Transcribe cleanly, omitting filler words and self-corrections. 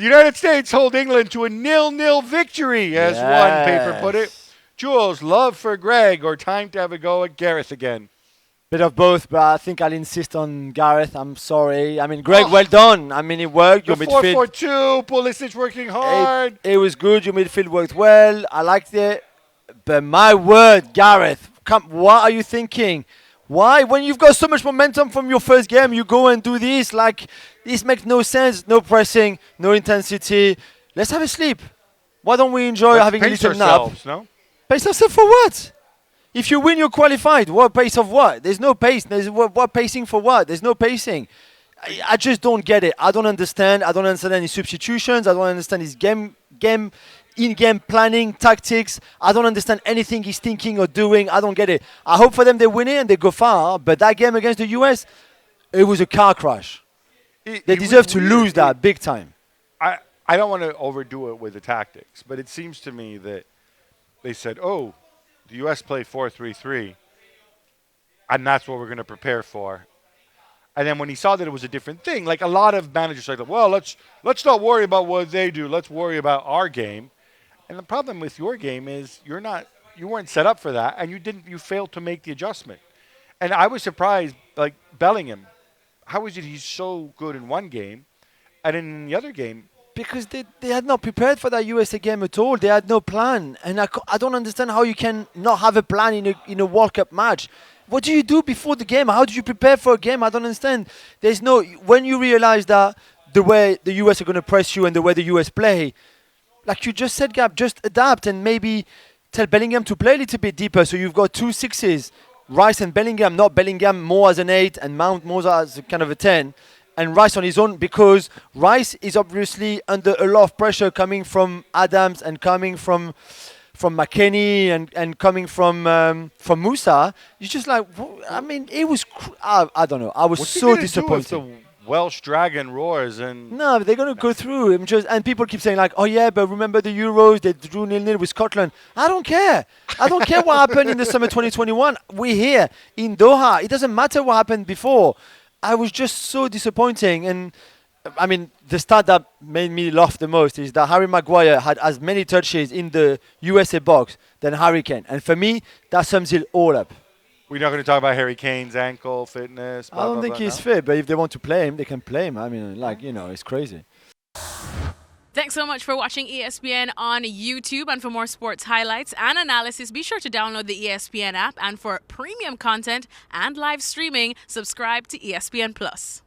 The United States hold England to a 0-0 victory, as one paper put it. Jules, love for Greg or time to have a go at Gareth again? Bit of both, but I think I'll insist on Gareth. I'm sorry. I mean, Greg, well done. I mean, it worked. Your midfield. 4-4-2, Pulisic working hard. It was good. Your midfield worked well. I liked it. But my word, Gareth, what are you thinking? Why? When you've got so much momentum from your first game, you go and do this? Like, this makes no sense. No pressing, no intensity. Let's have a sleep. Why don't we enjoy having a little nap? No? Pace ourselves for what? If you win, you're qualified. What pace of what? There's no pace. What pacing for what? There's no pacing. I just don't get it. I don't understand. I don't understand any substitutions. I don't understand his in-game planning, tactics. I don't understand anything he's thinking or doing. I don't get it. I hope for them they win it and they go far. But that game against the US, it was a car crash. They deserve to lose that big time. I don't want to overdo it with the tactics, but it seems to me that they said, the U.S. play 4-3-3, and that's what we're going to prepare for. And then when he saw that it was a different thing, like a lot of managers said, well, let's not worry about what they do. Let's worry about our game. And the problem with your game is you weren't set up for that, and you failed to make the adjustment. And I was surprised, like Bellingham, how is it he's so good in one game, and in the other game? Because they had not prepared for that USA game at all. They had no plan. And I don't understand how you can not have a plan in a World Cup match. What do you do before the game? How do you prepare for a game? I don't understand. When you realize that the way the US are going to press you and the way the US play, like you just said, Gab, just adapt and maybe tell Bellingham to play a little bit deeper. So you've got 2 6s, Rice and Bellingham, not Bellingham more as an 8 and Mount more as kind of a 10. And Rice on his own, because Rice is obviously under a lot of pressure coming from Adams and coming from McKennie and coming from Musa. You're just like, I mean, it was, I don't know. I was so disappointed. Do if the Welsh dragon roars and no, but they're going to go through. And people keep saying like, oh yeah, but remember the Euros, they drew 0-0 with Scotland. I don't care. I don't care what happened in the summer 2021. We're here in Doha. It doesn't matter what happened before. I was just so disappointing. And, I mean, the stat that made me laugh the most is that Harry Maguire had as many touches in the USA box than Harry Kane. And for me, that sums it all up. We're not going to talk about Harry Kane's ankle, fitness, I don't think he's fit, but if they want to play him, they can play him. I mean, it's crazy. Thanks so much for watching ESPN on YouTube. And for more sports highlights and analysis, be sure to download the ESPN app. And for premium content and live streaming, subscribe to ESPN Plus.